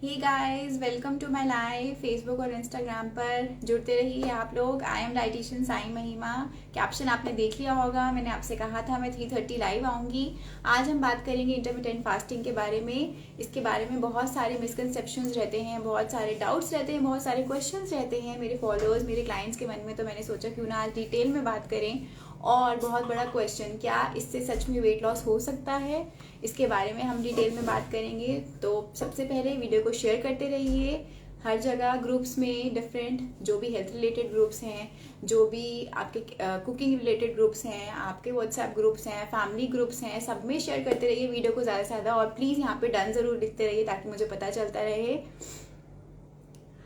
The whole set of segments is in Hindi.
Hey guys, welcome to my live. Facebook और इंस्टाग्राम पर जुड़ते रहिए आप लोग। आई एम डाइटिशियन साई महिमा। कैप्शन आपने देख लिया होगा, मैंने आपसे कहा था मैं 3:30 लाइव आऊँगी। आज हम बात करेंगे इंटरमिटेंट फास्टिंग के बारे में। इसके बारे में बहुत सारे मिसकंसेप्शंस रहते हैं, बहुत सारे डाउट्स रहते हैं, बहुत सारे क्वेश्चंस रहते हैं मेरे फॉलोअर्स, मेरे क्लाइंट्स के मन में। तो मैंने सोचा क्यों ना आज डिटेल में बात करें। और बहुत बड़ा क्वेश्चन, क्या इससे सच में वेट लॉस हो सकता है, इसके बारे में हम डिटेल में बात करेंगे। तो सबसे पहले वीडियो को शेयर करते रहिए हर जगह, ग्रुप्स में डिफरेंट, जो भी हेल्थ रिलेटेड ग्रुप्स हैं, जो भी आपके कुकिंग रिलेटेड ग्रुप्स हैं, आपके व्हाट्सएप ग्रुप्स हैं, फैमिली ग्रुप्स हैं, सब में शेयर करते रहिए वीडियो को ज़्यादा से ज़्यादा। और प्लीज़ यहाँ पे डन ज़रूर लिखते रहिए ताकि मुझे पता चलता रहे।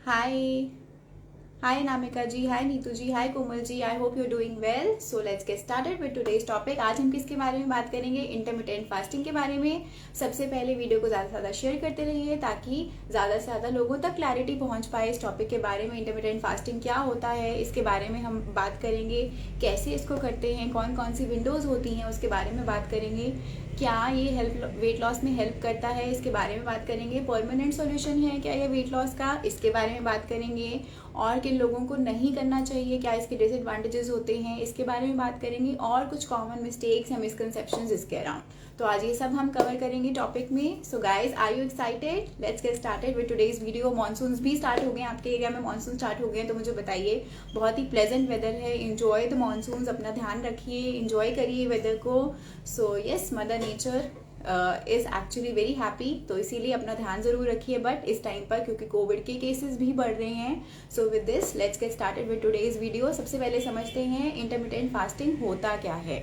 Hi hi Namika ji, hi Neetu ji, hi Komal ji, I hope you are doing well. So let's get started with today's topic. आज हम किसके बारे में बात करेंगे? इंटरमिटेंट फास्टिंग के बारे में। सबसे पहले वीडियो को ज़्यादा से ज़्यादा शेयर करते रहिए ताकि ज़्यादा से ज़्यादा लोगों तक क्लैरिटी पहुंच पाए इस टॉपिक के बारे में। इंटरमिटेंट फास्टिंग क्या होता है, इसके बारे में हम बात करेंगे। कैसे इसको करते हैं, कौन कौन सी विंडोज़ होती हैं, उसके बारे में बात करेंगे। क्या ये वेट लॉस में हेल्प करता है, इसके बारे में बात करेंगे। परमानेंट सॉल्यूशन है क्या ये वेट लॉस का, इसके बारे में बात करेंगे। और किन लोगों को नहीं करना चाहिए, क्या इसके डिसएडवांटेजेस होते हैं, इसके बारे में बात करेंगे। और कुछ कॉमन मिस्टेक्स या मिसकंसेप्शंस इसके अराउंड। तो आज ये सब हम कवर करेंगे टॉपिक में। So guys, are you excited? Let's get started with today's video. Monsoons भी स्टार्ट हो गए आपके एरिया में, मॉनसून स्टार्ट हो गए हैं तो मुझे बताइए। बहुत ही प्लेजेंट वेदर है, इंजॉय द मॉनसून्स, अपना ध्यान रखिए, इंजॉय करिए वेदर को। So yes, mother nature is actually very happy, तो इसीलिए अपना ध्यान ज़रूर रखिए बट इस टाइम पर, क्योंकि कोविड के केसेस भी बढ़ रहे हैं। So with this let's get started with today's video. सबसे पहले समझते हैं इंटरमिटेंट फास्टिंग होता क्या है।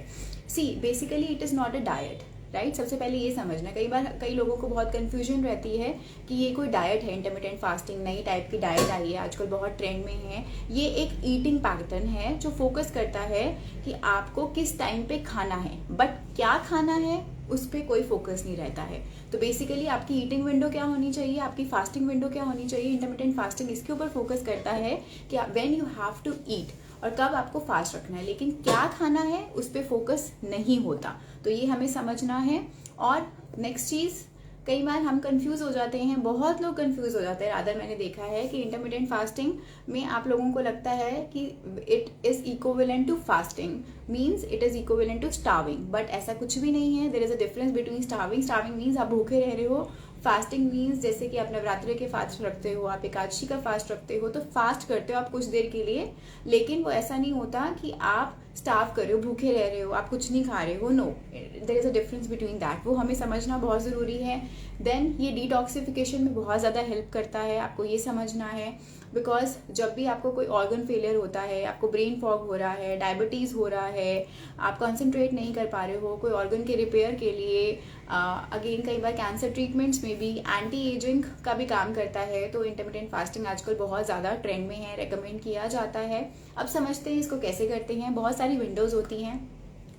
See basically it is not a diet, right. सबसे पहले ये समझना, कई बार कई लोगों को बहुत कन्फ्यूजन रहती है कि ये कोई डाइट है। इंटरमिटेंट फास्टिंग नई टाइप की डाइट आई है, आजकल बहुत ट्रेंड में है। ये एक ईटिंग पैटर्न है जो फोकस करता है कि आपको किस टाइम पे खाना है, बट क्या खाना है उस पर कोई फोकस नहीं रहता है। तो बेसिकली आपकी ईटिंग विंडो क्या होनी चाहिए, आपकी फास्टिंग विंडो क्या होनी चाहिए। इंटरमिटेंट फास्टिंग इसके ऊपर फोकस करता है कि when you have to eat, और कब आपको फास्ट रखना है, लेकिन क्या खाना है उस पर फोकस नहीं होता। तो ये हमें समझना है। और नेक्स्ट चीज़, कई बार हम कंफ्यूज हो जाते हैं, बहुत लोग कंफ्यूज हो जाते हैं। रादर मैंने देखा है कि इंटरमिटेंट फास्टिंग में आप लोगों को लगता है कि it is equivalent to fasting, means it is equivalent to starving, but ऐसा कुछ भी नहीं है। There is a difference between starving. Starving means आप भूखे रह रहे हो। फास्टिंग मीन्स जैसे कि आप नवरात्रि के फास्ट रखते हो, आप एकादशी का फास्ट रखते हो, तो फास्ट करते हो आप कुछ देर के लिए, लेकिन वो ऐसा नहीं होता कि आप स्टार्व कर रहे हो, भूखे रह रहे हो, आप कुछ नहीं खा रहे हो। No, there is a difference between that, वो हमें समझना बहुत ज़रूरी है। देन ये डिटॉक्सिफिकेशन में बहुत ज़्यादा हेल्प करता है, आपको ये समझना है। बिकॉज जब भी आपको कोई ऑर्गन फेलियर होता है, आपको ब्रेन फॉग हो रहा है, डायबिटीज़ हो रहा है, आप कंसंट्रेट नहीं कर पा रहे हो कोई ऑर्गन के रिपेयर के लिए, अगेन कई बार कैंसर ट्रीटमेंट्स में भी एंटी एजिंग का भी काम करता है। तो इंटरमिटेंट फास्टिंग आजकल बहुत ज़्यादा ट्रेंड में है, रेकमेंड किया जाता है। अब समझते हैं इसको कैसे करते हैं। बहुत सारी विंडोज़ होती हैं,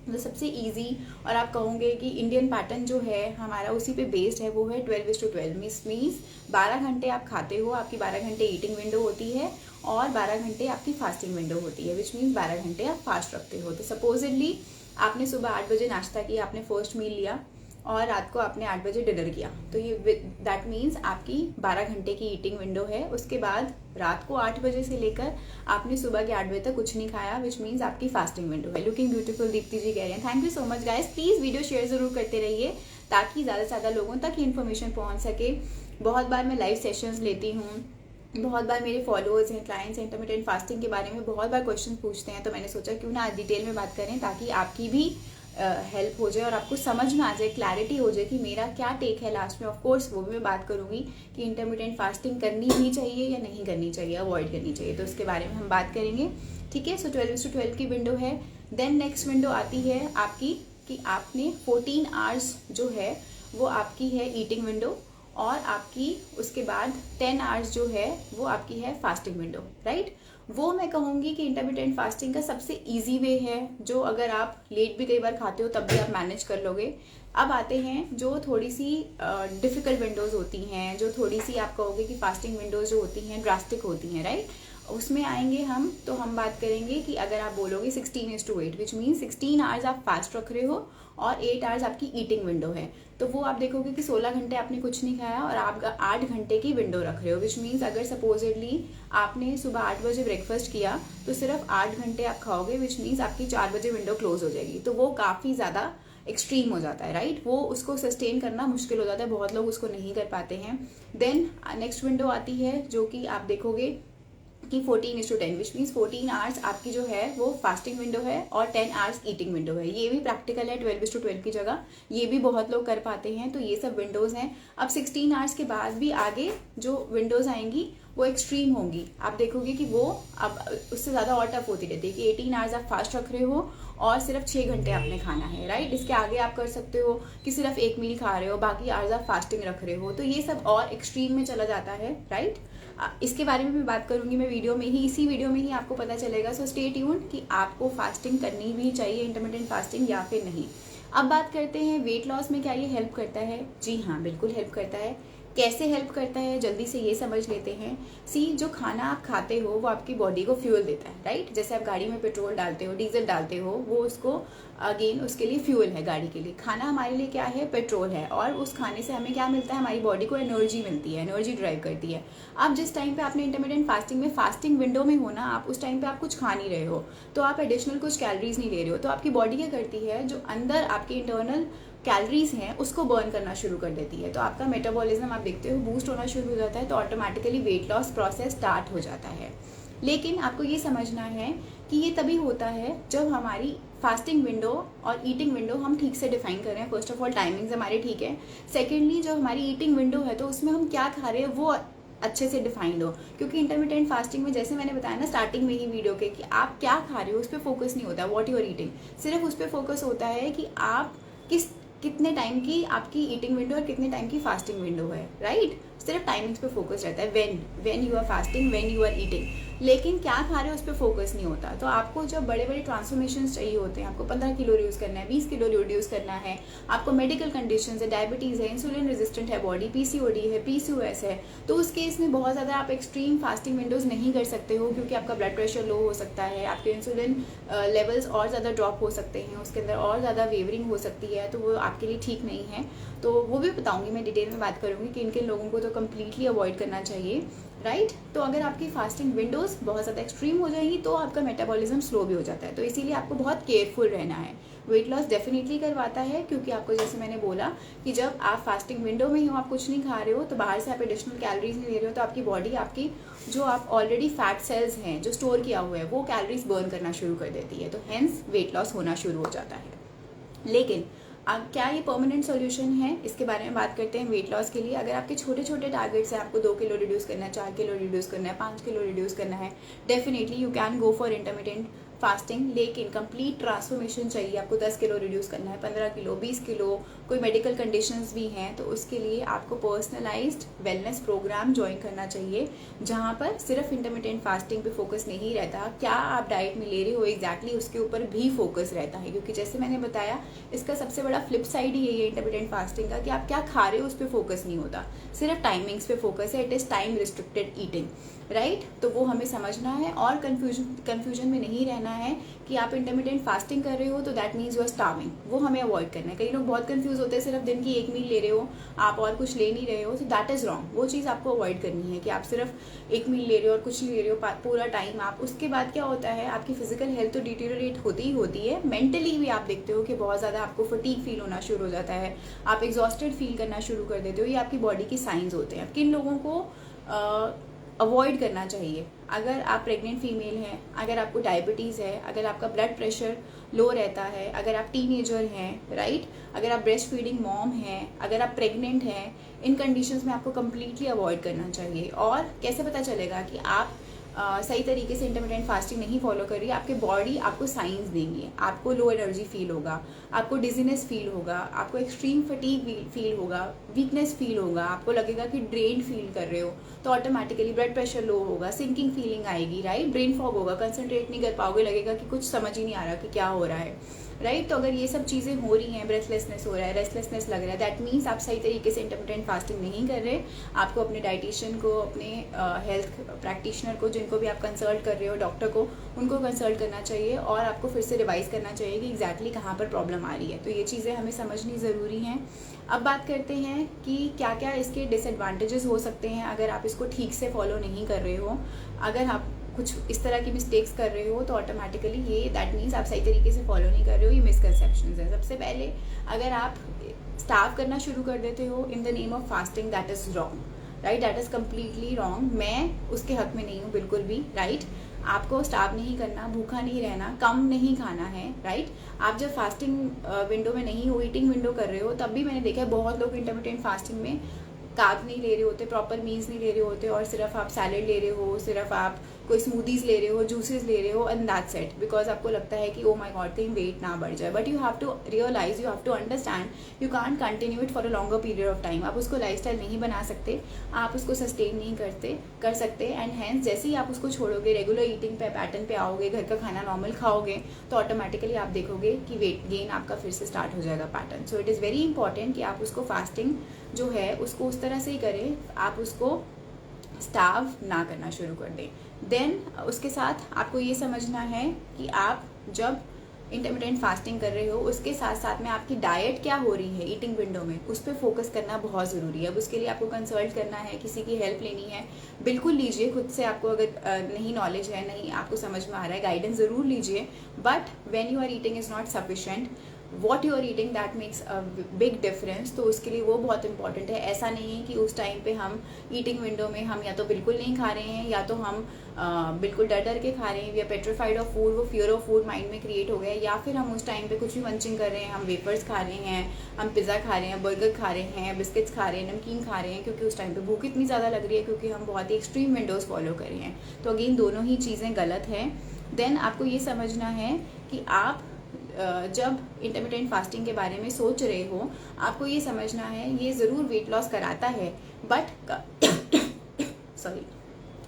तो सबसे इजी, और आप कहोगे कि इंडियन पैटर्न जो है हमारा उसी पे बेस्ड है, वो है 12:12 मीन्स 12 घंटे आप खाते हो, आपकी 12 घंटे ईटिंग विंडो होती है और 12 घंटे आपकी फास्टिंग विंडो होती है, विच मीन्स 12 घंटे आप फास्ट रखते हो। तो सपोजिटली आपने सुबह 8 बजे नाश्ता किया, आपने फर्स्ट मील लिया, और रात को आपने 8 बजे डिनर किया, तो ये दैट मीन्स आपकी 12 घंटे की ईटिंग विंडो है। उसके बाद रात को 8 बजे से लेकर आपने सुबह के 8 बजे तक कुछ नहीं खाया, विच मीन्स आपकी फास्टिंग विंडो है। लुकिंग ब्यूटीफुल दीप्ति जी कह रहे हैं, thank you so much guys. Please video share ज़रूर करते रहिए ताकि ज़्यादा से ज़्यादा लोगों तक ये इन्फॉर्मेशन पहुँच सके। बहुत बार मैं लाइव सेशंस लेती हूँ, बहुत बार मेरे फॉलोअर्स हैं, क्लाइंट्स इंटरमिटेंट फास्टिंग के बारे में बहुत बार क्वेश्चन पूछते हैं, तो मैंने सोचा क्यों ना आज डिटेल में बात करें ताकि आपकी भी हेल्प हो जाए और आपको समझ में आ जाए, क्लैरिटी हो जाए कि मेरा क्या टेक है लास्ट में। ऑफ कोर्स वो भी मैं बात करूंगी कि इंटरमिटेंट फास्टिंग करनी ही चाहिए या नहीं करनी चाहिए, अवॉइड करनी चाहिए, तो उसके बारे में हम बात करेंगे। ठीक है, सो 12:12 की विंडो है। देन नेक्स्ट विंडो आती है आपकी कि आपने 14 आवर्स जो है वो आपकी है ईटिंग विंडो, और आपकी उसके बाद 10 आवर्स जो है वो आपकी है फास्टिंग विंडो, राइट। वो मैं कहूँगी कि इंटरमिटेंट फास्टिंग का सबसे इजी वे है, जो अगर आप लेट भी कई बार खाते हो तब भी आप मैनेज कर लोगे। अब आते हैं जो थोड़ी सी डिफ़िकल्ट विंडोज़ होती हैं, जो थोड़ी सी आप कहोगे कि फास्टिंग विंडोज़ जो होती हैं ड्रास्टिक होती हैं, राइट। उसमें आएंगे हम, तो हम बात करेंगे कि अगर आप बोलोगे 16:8 विच मीन 16 आवर्स आप फास्ट रख रहे हो और 8 आवर्स आपकी ईटिंग विंडो है। तो वो आप देखोगे कि 16 घंटे आपने कुछ नहीं खाया और आप 8 घंटे की विंडो रख रहे हो, विच मीन्स अगर सपोजिटली आपने सुबह 8 बजे ब्रेकफास्ट किया तो सिर्फ 8 घंटे आप खाओगे, विच मीन्स आपकी 4 बजे विंडो क्लोज हो जाएगी। तो वो काफ़ी ज़्यादा एक्सट्रीम हो जाता है, राइट। वो उसको सस्टेन करना मुश्किल हो जाता है, बहुत लोग उसको नहीं कर पाते हैं। देन नेक्स्ट विंडो आती है जो कि आप देखोगे कि 14:10, विच मीन्स 14 आवर्स आपकी जो है वो फास्टिंग विंडो है और 10 आवर्स ईटिंग विंडो है। ये भी प्रैक्टिकल है 12:12 की जगह, ये भी बहुत लोग कर पाते हैं। तो ये सब विंडोज़ हैं। अब 16 आवर्स के बाद भी आगे जो विंडोज़ आएंगी वो एक्सट्रीम होंगी। आप देखोगे कि वो अब उससे ज़्यादा और टफ होती रहती है कि 18 आवर्स आप फास्ट रख रहे हो और सिर्फ 6 घंटे आपने खाना है, राइट। इसके आगे आप कर सकते हो कि सिर्फ 1 मील खा रहे हो, बाकी आवर्स आप फास्टिंग रख रहे हो। तो ये सब और एक्सट्रीम में चला जाता है, राइट। इसके बारे में भी बात करूंगी मैं वीडियो में ही, इसी वीडियो में ही आपको पता चलेगा। सो स्टे ट्यून्ड कि आपको फास्टिंग करनी भी चाहिए, इंटरमिटेंट फास्टिंग या फिर नहीं। अब बात करते हैं वेट लॉस में क्या ये हेल्प करता है। जी हाँ, बिल्कुल हेल्प करता है। कैसे हेल्प करता है जल्दी से ये समझ लेते हैं। जो खाना आप खाते हो वो आपकी बॉडी को फ्यूल देता है, राइट। जैसे आप गाड़ी में पेट्रोल डालते हो, डीजल डालते हो, वो उसको अगेन उसके लिए फ्यूल है गाड़ी के लिए। खाना हमारे लिए क्या है, पेट्रोल है। और उस खाने से हमें क्या मिलता है, हमारी बॉडी को एनर्जी मिलती है, एनर्जी ड्राइव करती है। अब जिस टाइम पे आपने इंटरमिटेंट फास्टिंग में फास्टिंग विंडो में हो ना, आप उस टाइम पे आप कुछ खा नहीं रहे हो, तो आप एडिशनल कुछ कैलोरीज नहीं ले रहे हो, तो आपकी बॉडी क्या करती है, जो अंदर आपकी इंटरनल कैलोरीज हैं उसको बर्न करना शुरू कर देती है। तो आपका मेटाबॉलिज्म आप देखते हो बूस्ट होना शुरू हो जाता है, तो automatically weight loss process start हो जाता है। लेकिन आपको ये समझना है कि ये तभी होता है जब हमारी फास्टिंग विंडो और ईटिंग विंडो हम ठीक से डिफाइन कर रहे हैं। फर्स्ट ऑफ ऑल टाइमिंग्स हमारे ठीक है। सेकेंडली जो हमारी ईटिंग विंडो है तो उसमें हम क्या खा रहे हैं वो अच्छे से डिफाइंड हो। क्योंकि इंटरमिटेंट फास्टिंग में जैसे मैंने बताया ना स्टार्टिंग में ही वीडियो के, कि आप क्या खा रहे हो उस पर फोकस नहीं होता, व्हाट यू आर ईटिंग। सिर्फ उस पर फोकस होता है कि आप कितने टाइम की आपकी ईटिंग विंडो और कितने टाइम की फास्टिंग विंडो है, राइट। सिर्फ टाइमिंग्स पे फोकस रहता है, when you are fasting, when you are eating. लेकिन क्या खा रहे हो उस पर फोकस नहीं होता। तो आपको जब बड़े बड़े ट्रांसफॉर्मेशन चाहिए होते हैं, आपको 15 किलो रिड्यूस करना है, 20 किलो रिड्यूस करना है, आपको मेडिकल कंडीशंस है, डायबिटीज़ है, इंसुलिन रेजिस्टेंट है बॉडी, पीसीओडी है, पीसीओएस है, तो उस केस में बहुत ज़्यादा आप एक्सट्रीम फास्टिंग विंडोज़ नहीं कर सकते हो, क्योंकि आपका ब्लड प्रेशर लो हो सकता है, आपके इंसुलिन लेवल्स और ज़्यादा ड्रॉप हो सकते हैं, उसके अंदर और ज़्यादा वेवरिंग हो सकती है, तो वो आपके लिए ठीक नहीं है। तो वो भी बताऊंगी मैं, डिटेल में बात करूंगी कि किन लोगों को तो कम्प्लीटली अवॉइड करना चाहिए, राइट। तो अगर आपकी फास्टिंग विंडोज़ बहुत ज़्यादा एक्सट्रीम हो जाएंगी तो आपका मेटाबॉलिज्म स्लो भी हो जाता है। तो इसीलिए आपको बहुत केयरफुल रहना है। वेट लॉस डेफिनेटली करवाता है, क्योंकि आपको जैसे मैंने बोला कि जब आप फास्टिंग विंडो में ही हो, आप कुछ नहीं खा रहे हो, तो बाहर से आप एडिशनल कैलोरीज नहीं ले रहे हो, तो आपकी बॉडी आपकी जो आप ऑलरेडी फैट सेल्स हैं जो स्टोर किया हुआ है वो कैलोरीज बर्न करना शुरू कर देती है। तो हेंस वेट लॉस होना शुरू हो जाता है। लेकिन अब क्या ये परमानेंट सॉल्यूशन है, इसके बारे में बात करते हैं वेट लॉस के लिए। अगर आपके छोटे छोटे टारगेट्स हैं, आपको 2 किलो रिड्यूस करना है, 4 किलो रिड्यूस करना है, 5 किलो रिड्यूस करना है, definitely you can go for intermittent fasting. लेकिन कंप्लीट ट्रांसफॉर्मेशन चाहिए, आपको 10 किलो रिड्यूस करना है, 15 किलो, 20 किलो, कोई मेडिकल कंडीशंस भी हैं, तो उसके लिए आपको पर्सनलाइज्ड वेलनेस प्रोग्राम ज्वाइन करना चाहिए, जहाँ पर सिर्फ इंटरमिटेंट फास्टिंग पे फोकस नहीं रहता, क्या आप डाइट में ले रहे हो एग्जैक्टली उसके ऊपर भी फोकस रहता है। क्योंकि जैसे मैंने बताया इसका सबसे बड़ा फ्लिप साइड ही यही है इंटरमिटेंट फास्टिंग का, कि आप क्या खा रहे हो उस पर फोकस नहीं होता, सिर्फ टाइमिंग्स पे फोकस है। It is time restricted eating, right. तो वो हमें समझना है और कन्फ्यूजन में नहीं रहना है कि आप इंटरमिटेंट फास्टिंग कर रहे हो तो that means you are starving, वो हमें अवॉइड करना है। कई लोग बहुत कंफ्यूज होते हैं, सिर्फ दिन की 1 मील ले रहे हो आप और कुछ ले नहीं रहे हो, तो दैट इज़ रॉन्ग। वो चीज़ आपको अवॉइड करनी है कि आप सिर्फ 1 मील ले रहे हो और कुछ नहीं ले रहे हो पूरा टाइम आप। उसके बाद क्या होता है, आपकी फिजिकल हेल्थ तो डिटेरियोरेट होती ही होती है, मेंटली भी आप देखते हो कि बहुत ज़्यादा आपको फटीग फील होना शुरू हो जाता है, आप एग्जॉस्टेड फील करना शुरू कर देते हो। ये आपकी बॉडी की साइंस होते हैं। किन लोगों को अवॉइड करना चाहिए, अगर आप प्रेग्नेंट फीमेल हैं, अगर आपको डायबिटीज़ है, अगर आपका ब्लड प्रेशर लो रहता है, अगर आप टीनेजर हैं, राइट, अगर आप ब्रेस्ट फीडिंग मॉम हैं, अगर आप प्रेग्नेंट हैं, इन कंडीशंस में आपको कम्प्लीटली अवॉइड करना चाहिए। और कैसे पता चलेगा कि आप सही तरीके से इंटरमिटेंट फास्टिंग नहीं फॉलो कर रही है, आपके बॉडी आपको साइंस देंगी, आपको लो एनर्जी फील होगा, आपको डिजीनेस फील होगा, आपको एक्सट्रीम फटीग फील होगा, वीकनेस फील होगा, आपको लगेगा कि ड्रेन फील कर रहे हो, तो ऑटोमेटिकली ब्लड प्रेशर लो होगा, सिंकिंग फीलिंग आएगी, राइट, ब्रेन फॉग होगा, कंसंट्रेट नहीं कर पाओगे, लगेगा कि कुछ समझ ही नहीं आ रहा कि क्या हो रहा है। राइट। तो अगर ये सब चीज़ें हो रही हैं, ब्रेथलेसनेस हो रहा है, रेस्टलेसनेस लग रहा है, दैट मीन्स आप सही तरीके से इंटरमिटेंट फास्टिंग नहीं कर रहे। आपको अपने डाइटिशियन को, अपने हेल्थ प्रैक्टिशनर को, जिनको भी आप कंसल्ट कर रहे हो, डॉक्टर को, उनको कंसल्ट करना चाहिए और आपको फिर से रिवाइज करना चाहिए कि एग्जैक्टली कहाँ पर प्रॉब्लम आ रही है। तो ये चीज़ें हमें समझनी ज़रूरी हैं। अब बात करते हैं कि क्या क्या इसके डिसएडवांटेजेस हो सकते हैं अगर आप इसको ठीक से फॉलो नहीं कर रहे हो। अगर आप कुछ इस तरह की मिस्टेक्स कर रहे हो तो ऑटोमेटिकली ये दैट मीन्स आप सही तरीके से फॉलो नहीं कर रहे हो, ये मिसकंसेप्शंस हैं। सबसे पहले अगर आप स्टार्व करना शुरू कर देते हो in the name of fasting, that is wrong, right, that is completely wrong. मैं उसके हक में नहीं हूँ बिल्कुल भी, राइट। आपको स्टार्व नहीं करना, भूखा नहीं रहना, कम नहीं खाना है, राइट। आप जब फास्टिंग विंडो में नहीं हो, ईटिंग विंडो कर रहे हो, तब भी मैंने देखा है बहुत लोग इंटरमिटेंट फास्टिंग में कार्ब नहीं ले रहे होते, प्रॉपर मील्स नहीं ले रहे होते और सिर्फ आप सैलेड ले रहे हो, सिर्फ आप कोई स्मूदीज ले रहे हो, जूसेस ले रहे हो, एंड दैट्स इट, बिकॉज आपको लगता है कि ओ माय गॉड कहीं वेट ना बढ़ जाए। But you have to realise, you have to understand, you can't continue it for a longer period of time. आप उसको लाइफस्टाइल नहीं बना सकते, आप उसको सस्टेन नहीं कर सकते, एंड हैंस जैसे ही आप उसको छोड़ोगे, रेगुलर ईटिंग पे पैटर्न पे आओगे, घर का खाना नॉर्मल खाओगे, तो ऑटोमेटिकली आप देखोगे कि वेट गेन आपका फिर से स्टार्ट हो जाएगा pattern. So it is very important कि आप उसको फास्टिंग जो है उसको उस तरह से ही करें, आप उसको स्टार्व ना करना शुरू कर दें। देन उसके साथ आपको ये समझना है कि आप जब इंटरमिटेंट फास्टिंग कर रहे हो, उसके साथ साथ में आपकी डाइट क्या हो रही है ईटिंग विंडो में, उस पर फोकस करना बहुत ज़रूरी है। अब उसके लिए आपको कंसल्ट करना है, किसी की हेल्प लेनी है, बिल्कुल लीजिए। खुद से आपको अगर नहीं नॉलेज है, नहीं आपको समझ में आ रहा है, गाइडेंस ज़रूर लीजिए। But when you are eating is not sufficient, what you are eating that makes a big difference. तो उसके लिए वो बहुत इंपॉर्टेंट है। ऐसा नहीं है कि उस टाइम पे हम ईटिंग विंडो में हम या तो बिल्कुल नहीं खा रहे हैं, या तो हम बिल्कुल डर डर के खा रहे हैं, we are petrified of food, वो फियर ऑफ फूड माइंड में क्रिएट हो गया है, या फिर हम उस टाइम पे कुछ भी मंचिंग कर रहे हैं, हम वेपर्स खा रहे हैं, हम पिज़्ज़ा खा रहे हैं, बर्गर खा रहे हैं, बिस्किट्स खा रहे हैं, नमकीन खा रहे हैं, क्योंकि उस टाइम पे भूख इतनी ज़्यादा लग रही है, क्योंकि हम बहुत ही एक्सट्रीम विंडोज़ फॉलो कर रहे हैं। तो अगेन दोनों ही चीज़ें गलत हैं। देन आपको ये समझना है कि आप जब इंटरमिटेंट फास्टिंग के बारे में सोच रहे हो, आपको ये समझना है ये ज़रूर वेट लॉस कराता है, बट सॉरी,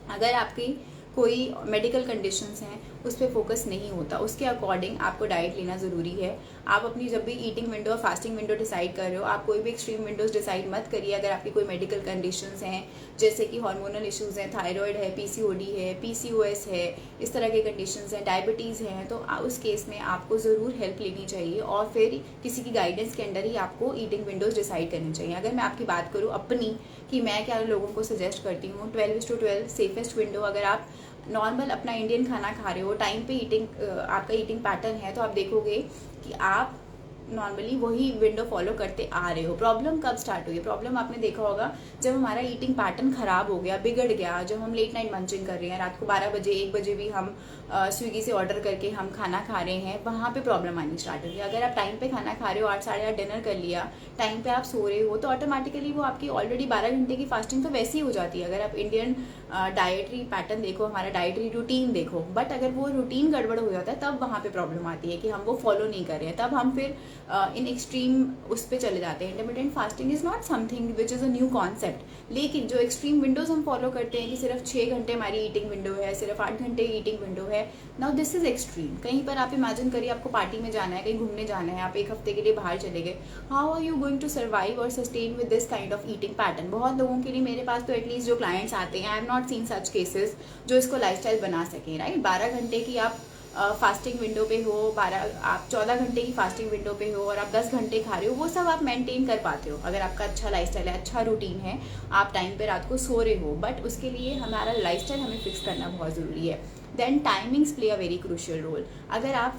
अगर आपकी कोई मेडिकल कंडीशंस हैं उस पर फोकस नहीं होता, उसके अकॉर्डिंग आपको डाइट लेना ज़रूरी है। आप अपनी जब भी ईटिंग विंडो और फास्टिंग विंडो डिसाइड कर रहे हो, आप कोई भी एक्सट्रीम विंडोज़ डिसाइड मत करिए। अगर आपकी कोई मेडिकल कंडीशंस हैं, जैसे कि हार्मोनल इश्यूज़ हैं, थायराइड है, PCOD है, PCOS है, इस तरह के कंडीशंस हैं, डायबिटीज़ हैं, तो उस केस में आपको ज़रूर हेल्प लेनी चाहिए और फिर किसी की गाइडेंस के अंडर ही आपको ईटिंग विंडोज़ डिसाइड करनी चाहिए। अगर मैं आपकी बात करूँ अपनी, कि मैं क्या लोगों को सजेस्ट करती हूँ, 12:12 सेफेस्ट विंडो। अगर आप नॉर्मल अपना इंडियन खाना खा रहे हो, टाइम पे ईटिंग आपका ईटिंग पैटर्न है, तो आप देखोगे कि आप नॉर्मली वही विंडो फॉलो करते आ रहे हो। प्रॉब्लम कब स्टार्ट हुई? प्रॉब्लम आपने देखा होगा जब हमारा ईटिंग पैटर्न ख़राब हो गया, बिगड़ गया, जब हम लेट नाइट मंचिंग कर रहे हैं, रात को 12 बजे 1 बजे भी हम स्विगी से ऑर्डर करके हम खाना खा रहे हैं, वहाँ पे प्रॉब्लम आनी स्टार्ट हो गई। अगर आप टाइम पे खाना खा रहे हो, 8 साढ़े 8 डिनर कर लिया, टाइम पे आप सो रहे हो, तो ऑटोमेटिकली वो आपकी ऑलरेडी 12 घंटे की फास्टिंग तो वैसी ही हो जाती है। अगर आप इंडियन डाइटरी पैटर्न देखो, हमारा डाइटरी रूटीन देखो, बट अगर वो रूटीन गड़बड़ हो जाता है तब वहाँ पे प्रॉब्लम आती है कि हम वो फॉलो नहीं कर रहे हैं, तब हम फिर इन एक्सट्रीम उस पर चले जाते हैं। Intermittent fasting is not something which is a new concept, लेकिन जो एक्सट्रीम विंडोज़ हम फॉलो करते हैं कि सिर्फ 6 घंटे हमारी ईटिंग विंडो है, सिर्फ 8 घंटे ईटिंग विंडो है, नाउ दिस इज़ एक्सट्रीम। कहीं पर आप इमेजिन करिए आपको पार्टी में जाना है, कहीं घूमने जाना है, आप 1 हफ्ते के लिए बाहर चले गए, how are you going to survive और sustain with this kind of eating pattern? बहुत लोगों के लिए, मेरे पास तो एटलीस्ट जो क्लाइंट्स आते हैं, I have not seen such cases जो इसको लाइफस्टाइल बना सकें, राइट। 12 घंटे की आप फास्टिंग विंडो पे हो, 14 घंटे की फास्टिंग विंडो पे हो और आप 10 घंटे खा रहे हो, वो सब आप मेंटेन कर पाते हो अगर आपका अच्छा लाइफस्टाइल है, अच्छा रूटीन है, आप टाइम पे रात को सो रहे हो। बट उसके लिए हमारा लाइफस्टाइल हमें फिक्स करना बहुत ज़रूरी है। Then timings play a very crucial role. अगर आप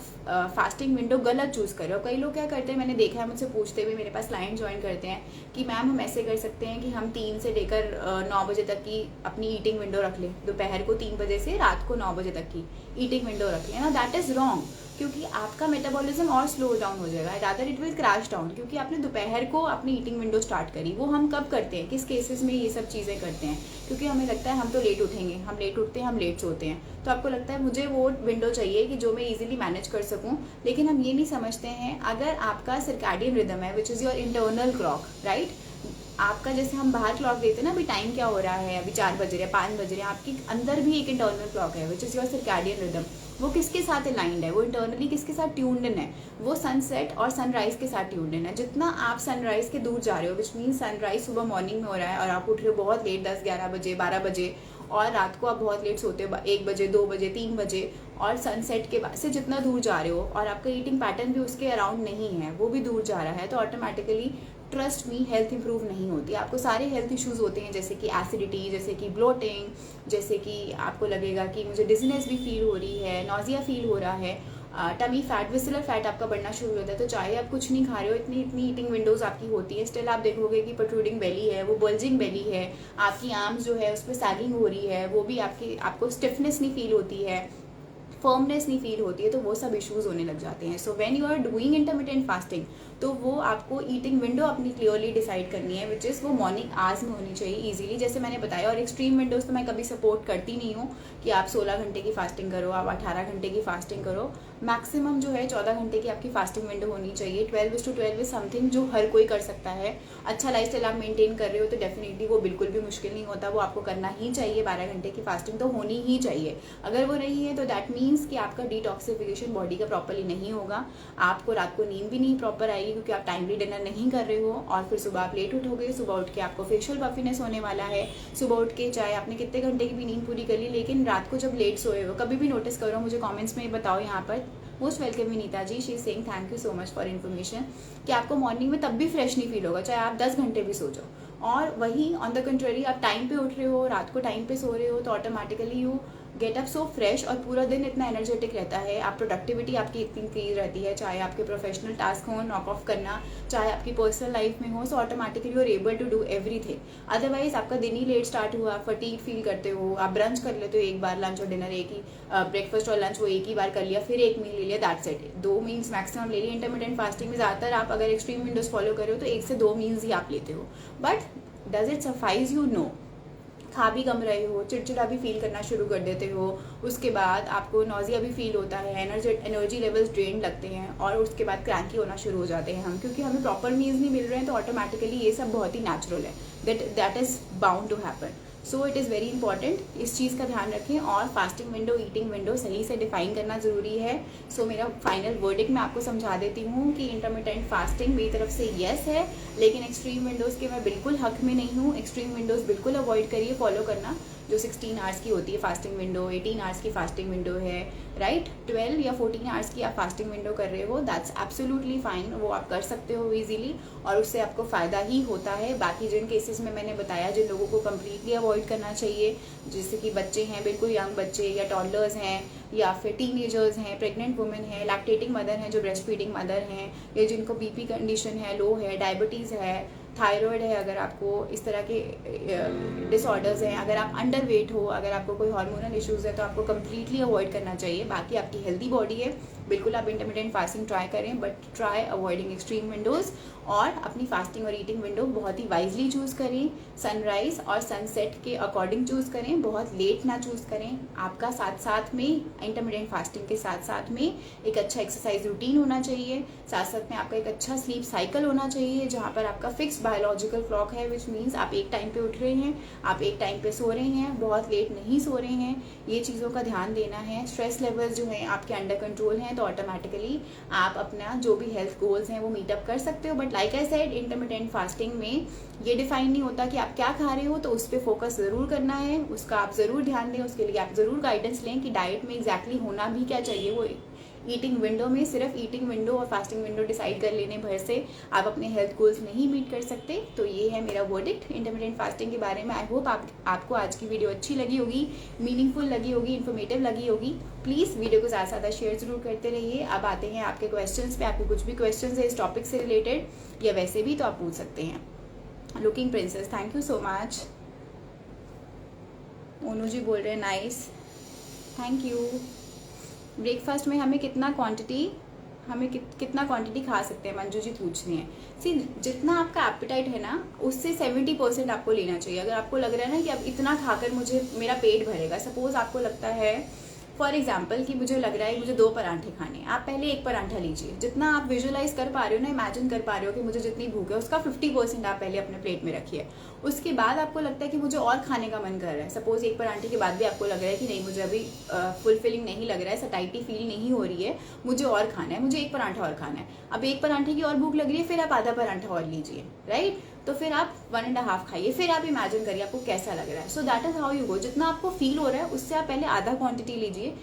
फास्टिंग विंडो गलत चूज़ कर रहे हो, कई लोग क्या करते हैं, मैंने देखा है, मुझसे पूछते हुए मेरे पास क्लाइंट ज्वाइन करते हैं कि मैम हम ऐसे कर सकते हैं कि हम 3 से लेकर 9 बजे तक की अपनी ईटिंग विंडो रख लें, दोपहर को 3 बजे से रात को 9 बजे तक की ईटिंग विंडो रख लें ना। दैट इज़ रॉन्ग, क्योंकि आपका मेटाबॉलिज्म और स्लो डाउन हो जाएगा, rather it will crash down, क्योंकि आपने दोपहर को अपनी ईटिंग विंडो स्टार्ट करी। वो हम कब करते हैं, किस केसेस में ये सब चीज़ें करते हैं? क्योंकि हमें लगता है हम तो लेट उठेंगे, हम लेट उठते हैं, हम लेट सोते हैं, तो आपको लगता है मुझे वो विंडो चाहिए कि जो मैं इजीली मैनेज कर सकूं। लेकिन हम ये नहीं समझते हैं, अगर आपका सर्कैडियन रिदम है which is your internal clock, right, आपका जैसे हम बाहर क्लॉक देते हैं ना, अभी टाइम क्या हो रहा है, अभी 4 बज रहे हैं, 5 बज रहे हैं, आपके अंदर भी एक इंटरनल क्लॉक है which is your circadian rhythm. वो किसके साथ अलाइंड है, वो इंटरनली किसके साथ ट्यून्ड इन है, वो सनसेट और सनराइज के साथ ट्यून्ड इन है। जितना आप सनराइज के दूर जा रहे हो, विच मीन सनराइज सुबह मॉर्निंग में हो रहा है और आप उठ रहे हो बहुत लेट 10-11 बजे 12 बजे, और रात को आप बहुत लेट सोते हो 1 बजे 2 बजे 3 बजे, और सनसेट के बाद से जितना दूर जा रहे हो और आपका ईटिंग पैटर्न भी उसके अराउंड नहीं है, वो भी दूर जा रहा है, तो automatically trust me health improve नहीं होती। आपको सारे हेल्थ इश्यूज होते हैं, जैसे कि एसिडिटी, जैसे कि ब्लोटिंग, जैसे कि आपको लगेगा कि मुझे डिजीनेस भी फील हो रही है, नॉजिया फील हो रहा है, टमी फैट, विसरल फैट आपका बढ़ना शुरू होता है। तो चाहे आप कुछ नहीं खा रहे हो, इतनी इतनी ईटिंग विंडोज आपकी होती है, स्टिल आप देखोगे कि प्रोट्रूडिंग बेली है, वो बल्जिंग बेली है, आपकी आर्म्स जो है उस पर सैगिंग हो रही है, वो भी आपको स्टिफनेस नहीं फील होती है, फर्मनेस नहीं फील होती है, तो वो सब इश्यूज होने लग जाते हैं। So when you are doing intermittent fasting, तो वो आपको ईटिंग विंडो अपनी क्लियरली डिसाइड करनी है, विच इज़ वो मॉर्निंग आवर्स में होनी चाहिए इजीली, जैसे मैंने बताया। और एक्सट्रीम विंडोज तो मैं कभी सपोर्ट करती नहीं हूँ कि आप 16 घंटे की फास्टिंग करो, आप 18 घंटे की फास्टिंग करो। मैक्सिमम जो है 14 घंटे की आपकी फास्टिंग विंडो होनी चाहिए। 12:12 इज समथिंग जो हर कोई कर सकता है। अच्छा लाइफस्टाइल आप मेंटेन कर रहे हो तो डेफिनेटली वो बिल्कुल भी मुश्किल नहीं होता, वो आपको करना ही चाहिए। 12 घंटे की फास्टिंग तो होनी ही चाहिए। अगर वो नहीं है तो दैट मीन्स कि आपका डिटॉक्सिफिकेशन बॉडी का प्रॉपरली नहीं होगा, आपको रात को नींद भी नहीं प्रॉपर आएगी क्योंकि आप टाइमली डिनर नहीं कर रहे हो, और फिर सुबह आप लेट उठोगे। सुबह उठ के आपको फेशियल पफिनेस होने वाला है। सुबह उठ के चाहे आपने कितने घंटे की भी नींद पूरी कर ली, लेकिन रात को जब लेट सोए हो, कभी भी नोटिस करो, मुझे कमेंट्स में बताओ। यहाँ पर most welcome Vinita ji, she is saying thank you so much for information, कि आपको मॉर्निंग में तब भी फ्रेश नहीं फील होगा चाहे आप 10 घंटे भी सो जाओ। और वहीं ऑन द कंट्री आप टाइम पे उठ रहे हो, रात को टाइम पे सो रहे हो, तो automatically you get up so fresh, और पूरा दिन इतना एनर्जेटिक रहता है। आप प्रोडक्टिविटी आपकी इतनी इंक्रीज रहती है, चाहे आपके प्रोफेशनल टास्क हो नॉक ऑफ करना, चाहे आपकी पर्सनल लाइफ में हो, so automatically you are able to do everything. Otherwise आपका दिन ही लेट स्टार्ट हुआ, फटीग फील करते हो, आप ब्रंच कर लेते हो एक बार, लंच और डिनर एक ही, ब्रेकफास्ट और लंच वो एक ही बार कर लिया, फिर एक मील ले लिया, दैट्स इट। 2 मील्स मैक्सिमम ले लिया। इंटरमिटेंट फास्टिंग में ज़्यादातर आप अगर एक्सट्रीम विंडोज फॉलो करो तो 1 से 2 मील्स ही आप लेते हो, but does it suffice you? No. खा भी कम रहे हो, चिड़चिड़ा भी फील करना शुरू कर देते हो, उसके बाद आपको नॉजिया भी फील होता है, एनर्जी लेवल्स ड्रेन लगते हैं, और उसके बाद क्रैंकी होना शुरू हो जाते हैं हम, क्योंकि हमें प्रॉपर मील्स नहीं मिल रहे हैं। तो ऑटोमेटिकली ये सब बहुत ही नेचुरल है, that is bound to happen. So it is very important, इस चीज़ का ध्यान रखें, और फास्टिंग विंडो, ईटिंग विंडो सही से डिफाइन करना ज़रूरी है। सो मेरा फाइनल वर्डिक्ट मैं आपको समझा देती हूँ कि इंटरमिटेंट फास्टिंग मेरी तरफ से येस है, लेकिन एक्सट्रीम विंडोज़ के मैं बिल्कुल हक में नहीं हूँ। एक्सट्रीम विंडोज़ बिल्कुल अवॉइड करिए फॉलो करना, जो 16 आवर्स की होती है फास्टिंग विंडो, 18 आवर्स की फास्टिंग विंडो है, राइट। 12 या 14 आवर्स की आप फास्टिंग विंडो कर रहे हो, दैट्स एब्सोल्युटली फाइन, वो आप कर सकते हो इजीली, और उससे आपको फ़ायदा ही होता है। बाकी जिन केसेस में मैंने बताया, जिन लोगों को कम्प्लीटली अवॉइड करना चाहिए, जैसे कि बच्चे हैं, बिल्कुल यंग बच्चे, या टॉडलर्स हैं, या फिर टीनेजर्स हैं, प्रेग्नेंट वुमेन है, लैक्टेटिंग मदर हैं, जो ब्रेस्ट फीडिंग मदर हैं, या जिनको बीपी कंडीशन है, लो है, डायबिटीज़ है, थायराइड है, अगर आपको इस तरह के डिसऑर्डर्स हैं, अगर आप अंडर वेट हो, अगर आपको कोई हार्मोनल इश्यूज़ है, तो आपको कम्प्लीटली अवॉइड करना चाहिए। बाकी आपकी हेल्दी बॉडी है, बिल्कुल आप इंटरमिटेंट फास्टिंग ट्राई करें, but try avoiding extreme Windows, और अपनी फास्टिंग और ईटिंग विंडो बहुत ही वाइजली चूज़ करें। सनराइज और सनसेट के अकॉर्डिंग चूज़ करें, बहुत लेट ना चूज़ करें। आपका साथ साथ में इंटरमिटेंट फास्टिंग के साथ साथ में एक अच्छा एक्सरसाइज रूटीन होना चाहिए, साथ साथ में आपका एक अच्छा स्लीप साइकिल होना चाहिए, जहाँ पर आपका फिक्स बायोलॉजिकल क्लॉक है, विच मीन्स आप एक टाइम पे उठ रहे हैं, आप एक टाइम पे सो रहे हैं, बहुत लेट नहीं सो रहे हैं। ये चीज़ों का ध्यान देना है। स्ट्रेस लेवल्स जो हैं आपके अंडर कंट्रोल हैं, तो ऑटोमेटिकली आप अपना जो भी हेल्थ गोल्स हैं वो मीटअप कर सकते हो। But like I said, intermittent fasting में ये डिफाइन नहीं होता कि आप क्या खा रहे हो, तो उस पर फोकस ज़रूर करना है, उसका आप ज़रूर ध्यान दें, उसके लिए आप ज़रूर गाइडेंस लें कि डाइट में एग्जैक्टली होना भी क्या चाहिए। वो ईटिंग विंडो में सिर्फ ईटिंग विंडो और फास्टिंग विंडो डिसाइड कर लेने भर से आप अपने हेल्थ गोल्स नहीं मीट कर सकते। तो ये है मेरा वर्डिक्ट इंटरमिटेंट फास्टिंग के बारे में। आई होप आपको आज की वीडियो अच्छी लगी होगी, मीनिंगफुल लगी होगी, इन्फॉर्मेटिव लगी होगी। प्लीज़ वीडियो को ज़्यादा से ज़्यादा शेयर जरूर करते रहिए। अब आते हैं आपके क्वेश्चंस पे। आपके कुछ भी क्वेश्चंस है इस टॉपिक से रिलेटेड या वैसे भी, तो आप पूछ सकते हैं। Looking princess, thank you so much. Onu ji बोल रहे हैं नाइस, थैंक यू। ब्रेकफास्ट में हमें कितना क्वांटिटी खा सकते हैं, मंजू जी पूछ रही हैं। सी, जितना आपका एपेटाइट है ना, उससे 70% आपको लेना चाहिए। अगर आपको लग रहा है ना कि अब इतना खाकर मेरा पेट भरेगा, सपोज आपको लगता है फॉर एग्जाम्पल कि मुझे लग रहा है मुझे 2 परांठे खाने, आप पहले 1 परांठा लीजिए। जितना आप विजुअलाइज कर पा रहे हो ना, इमेजिन कर पा रहे हो कि मुझे जितनी भूख है उसका 50% आप पहले अपने प्लेट में रखिए। उसके बाद आपको लगता है कि मुझे और खाने का मन कर रहा है, सपोज 1 परांठे के बाद भी आपको लग रहा है कि नहीं मुझे अभी फुलफिलिंग नहीं लग रहा है, सटाइटी फील नहीं हो रही है, मुझे और खाना है, मुझे 1 परांठा और खाना है। अब 1 परांठे की और भूख लग रही है, फिर आप आधा परांठा और लीजिए, राइट। तो फिर आप 1.5 खाइए, फिर आप इमेजिन करिए आपको कैसा लग रहा है। So that is how you go. जितना आपको फील हो रहा है उससे आप पहले आधा क्वांटिटी लीजिए,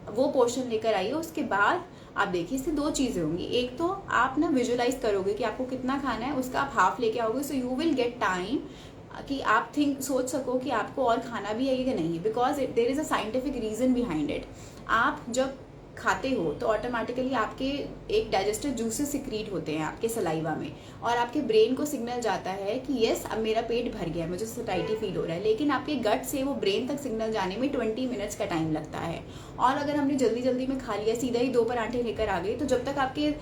वो पोर्शन लेकर आइए। उसके बाद आप देखिए इससे 2 चीज़ें होंगी। एक तो आप ना विजुअलाइज करोगे कि आपको कितना खाना है, उसका आप हाफ लेके आओगे, so you will get time कि आप सोच सको कि आपको और खाना भी है कि नहीं, because there is a scientific reason behind it. आप जब खाते हो तो ऑटोमेटिकली आपके एक डाइजेस्टिव जूसेस सिक्रीट होते हैं आपके सलाइवा में, और आपके ब्रेन को सिग्नल जाता है कि यस अब मेरा पेट भर गया है, मुझे सटाइटी फील हो रहा है। लेकिन आपके गट से वो ब्रेन तक सिग्नल जाने में 20 मिनट्स का टाइम लगता है। और अगर हमने जल्दी जल्दी में खा लिया, सीधा ही 2 परांठे लेकर आ गए, तो जब तक आपके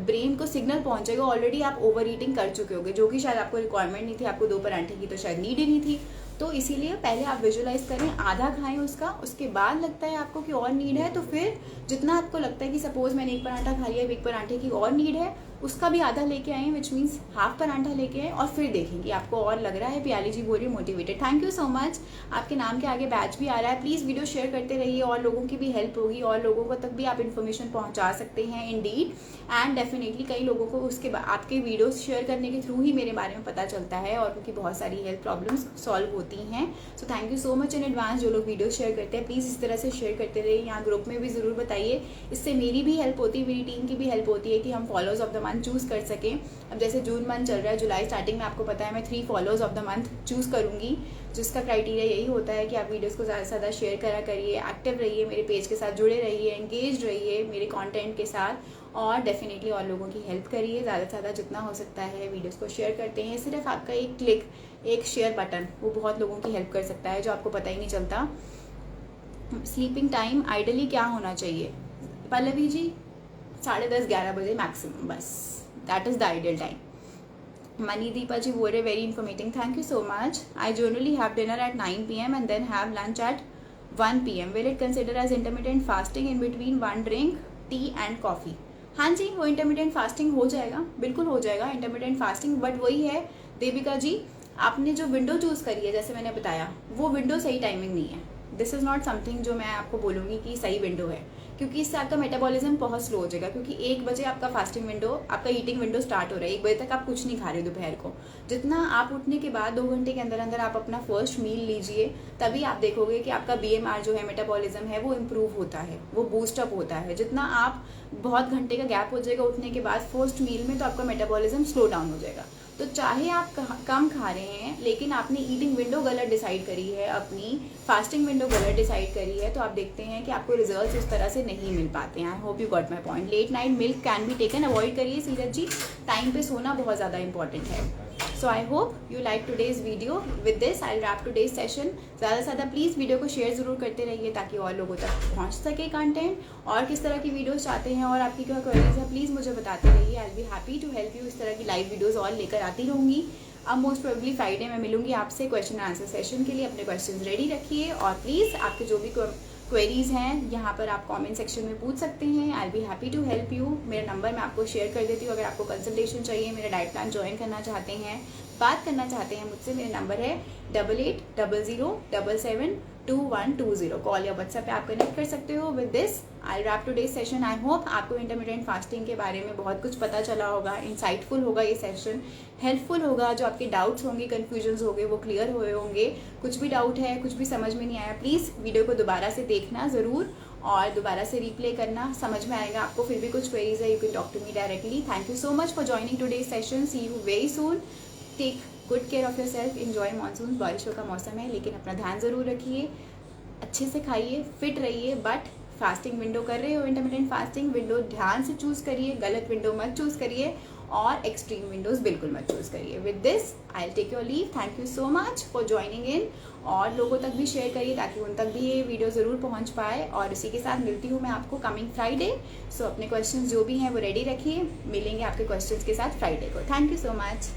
ब्रेन को सिग्नल पहुंचेगा ऑलरेडी आप ओवर ईटिंग कर चुके होगे, जो कि शायद आपको रिक्वायरमेंट नहीं थी। आपको 2 परांठे की तो शायद नीड ही नहीं थी। तो इसीलिए पहले आप विजुअलाइज करें, आधा खाएं उसका, उसके बाद लगता है आपको कि और नीड है तो फिर जितना आपको लगता है कि सपोज मैंने 1 परांठा खा लिया, 1 परांठे की और नीड है, उसका भी आधा लेके आए, विच मीन्स हाफ परांठा लेके आए, और फिर देखेंगे आपको और लग रहा है। प्याली जी बोल रही motivated, thank you so much. आपके नाम के आगे बैच भी आ रहा है, प्लीज़ वीडियो शेयर करते रहिए, और लोगों की भी हेल्प होगी, और लोगों को तक भी आप इन्फॉर्मेशन पहुंचा सकते हैं इंडीड। एंड डेफिनेटली कई लोगों को उसके आपके वीडियोस शेयर करने के थ्रू ही मेरे बारे में पता चलता है, और उनकी बहुत सारी हेल्थ प्रॉब्लम्स सॉल्व होती हैं। So thank you so much in advance जो लोग वीडियो शेयर करते हैं। प्लीज़ इस तरह से शेयर करते रहिए, यहाँ ग्रुप में भी ज़रूर बताइए, इससे मेरी भी हेल्प होती है, मेरी टीम की भी हेल्प होती है कि हम followers of the month choose कर सकें। अब जैसे जून मंथ चल रहा है, जुलाई स्टार्टिंग में आपको पता है मैं 3 followers of the month choose करूँगी, जिसका क्राइटेरिया यही होता है कि आप वीडियोस को ज़्यादा से ज़्यादा शेयर करा करिए, एक्टिव रहिए, मेरे पेज के साथ जुड़े रहिए, एंगेज रहिए मेरे कंटेंट के साथ, और डेफिनेटली और लोगों की हेल्प करिए ज़्यादा से ज़्यादा जितना हो सकता है। वीडियोस को शेयर करते हैं, सिर्फ आपका एक क्लिक, एक शेयर बटन, वो बहुत लोगों की हेल्प कर सकता है जो आपको पता ही नहीं चलता। स्लीपिंग टाइम आइडली क्या होना चाहिए पल्लवी जी? 10:30-11 बजे मैक्सिमम, बस that is the ideal time. Manidippa ji were very informative. Thank you so much. I generally have dinner at 9 p.m. and then have lunch at 1 p.m. Will it consider as intermittent fasting in between one drink, tea and coffee? हाँ जी, वो इंटरमीडियंट फास्टिंग हो जाएगा, बिल्कुल हो जाएगा इंटरमीडियंट फास्टिंग। बट वही है देविका जी, आपने जो विंडो चूज़ करी है, जैसे मैंने बताया, वो विंडो सही टाइमिंग नहीं है। दिस इज़ नॉट समथिंग जो मैं आपको बोलूँगी कि सही विंडो है, क्योंकि इससे आपका मेटाबॉलिज्म बहुत स्लो हो जाएगा। क्योंकि 1 बजे आपका फास्टिंग विंडो, आपका ईटिंग विंडो स्टार्ट हो रहा है, 1 बजे तक आप कुछ नहीं खा रहे हो दोपहर को। जितना आप उठने के बाद 2 घंटे के अंदर अंदर आप अपना फर्स्ट मील लीजिए, तभी आप देखोगे कि आपका BMR जो है, मेटाबॉलिज्म है, वो इम्प्रूव होता है, वो बूस्टअप होता है। जितना आप बहुत घंटे का गैप हो जाएगा उठने के बाद फर्स्ट मील में, तो आपका मेटाबॉलिज्म स्लो डाउन हो जाएगा। तो चाहे आप कम खा रहे हैं, लेकिन आपने ईटिंग विंडो गलत डिसाइड करी है, अपनी फास्टिंग विंडो गलत डिसाइड करी है, तो आप देखते हैं कि आपको रिजल्ट्स उस तरह से नहीं मिल पाते हैं। I hope you got my point. Late night milk can be taken, avoid करिए सीरज जी, टाइम पे सोना बहुत ज़्यादा इंपॉर्टेंट है। So I hope you like today's video. With this I wrap today's session. ज़्यादा से ज़्यादा प्लीज़ वीडियो को शेयर ज़रूर करते रहिए ताकि और लोगों तक पहुंच सके कंटेंट। और किस तरह की वीडियोस चाहते हैं और आपकी क्या क्वेरीज है, प्लीज़ मुझे बताते रहिए। I will be happy to help you. इस तरह की लाइव वीडियोज़ और लेकर आती रहूँगी। अब मोस्ट प्रोबेबली फ्राइडे में मिलूंगी आपसे क्वेश्चन एंड आंसर सेशन के लिए। अपने क्वेश्चंस रेडी रखिए, और प्लीज़ आपके जो भी क्वेरीज हैं यहाँ पर आप कमेंट सेक्शन में पूछ सकते हैं। I will be happy to help you. मेरा नंबर मैं आपको शेयर कर देती हूँ। अगर आपको कंसल्टेशन चाहिए, मेरा डाइट प्लान ज्वाइन करना चाहते हैं, बात करना चाहते हैं मुझसे, मेरा नंबर है 8800772120। कॉल या व्हाट्सएप पे आप कनेक्ट कर सकते हो। With this I wrap today's session. I hope आपको इंटरमीडियंट फास्टिंग के बारे में बहुत कुछ पता चला होगा, इंसाइटफुल होगा ये सेशन, हेल्पफुल होगा। जो आपके डाउट्स होंगे, कन्फ्यूजन्स होंगे, वो क्लियर हुए होंगे। कुछ भी डाउट है, कुछ भी समझ में नहीं आया, प्लीज़ वीडियो को दोबारा से देखना ज़रूर, और दोबारा से रिप्ले करना, समझ में आएगा आपको। फिर भी कुछ क्वेरीज है, you can talk to me directly. Thank you so much for joining today's session. See you very soon. Take good care of yourself. Enjoy monsoon, बारिशों का मौसम है, लेकिन अपना ध्यान ज़रूर रखिए, अच्छे से खाइए, फिट रहिए। बट फास्टिंग विंडो कर रहे हो, इंटरमिटेंट फास्टिंग विंडो ध्यान से चूज़ करिए, गलत विंडो मत चूज़ करिए, और एक्सट्रीम विंडोज़ बिल्कुल मत चूज़ करिए। With this I take your leave. Thank you so much for joining in, और लोगों तक भी शेयर करिए ताकि उन तक भी ये वीडियो ज़रूर पहुंच पाए। और इसी के साथ मिलती हूँ मैं आपको कमिंग फ्राइडे। सो अपने क्वेश्चंस जो भी हैं वो रेडी रखिए, मिलेंगे आपके क्वेश्चंस के साथ फ्राइडे को। Thank you so much.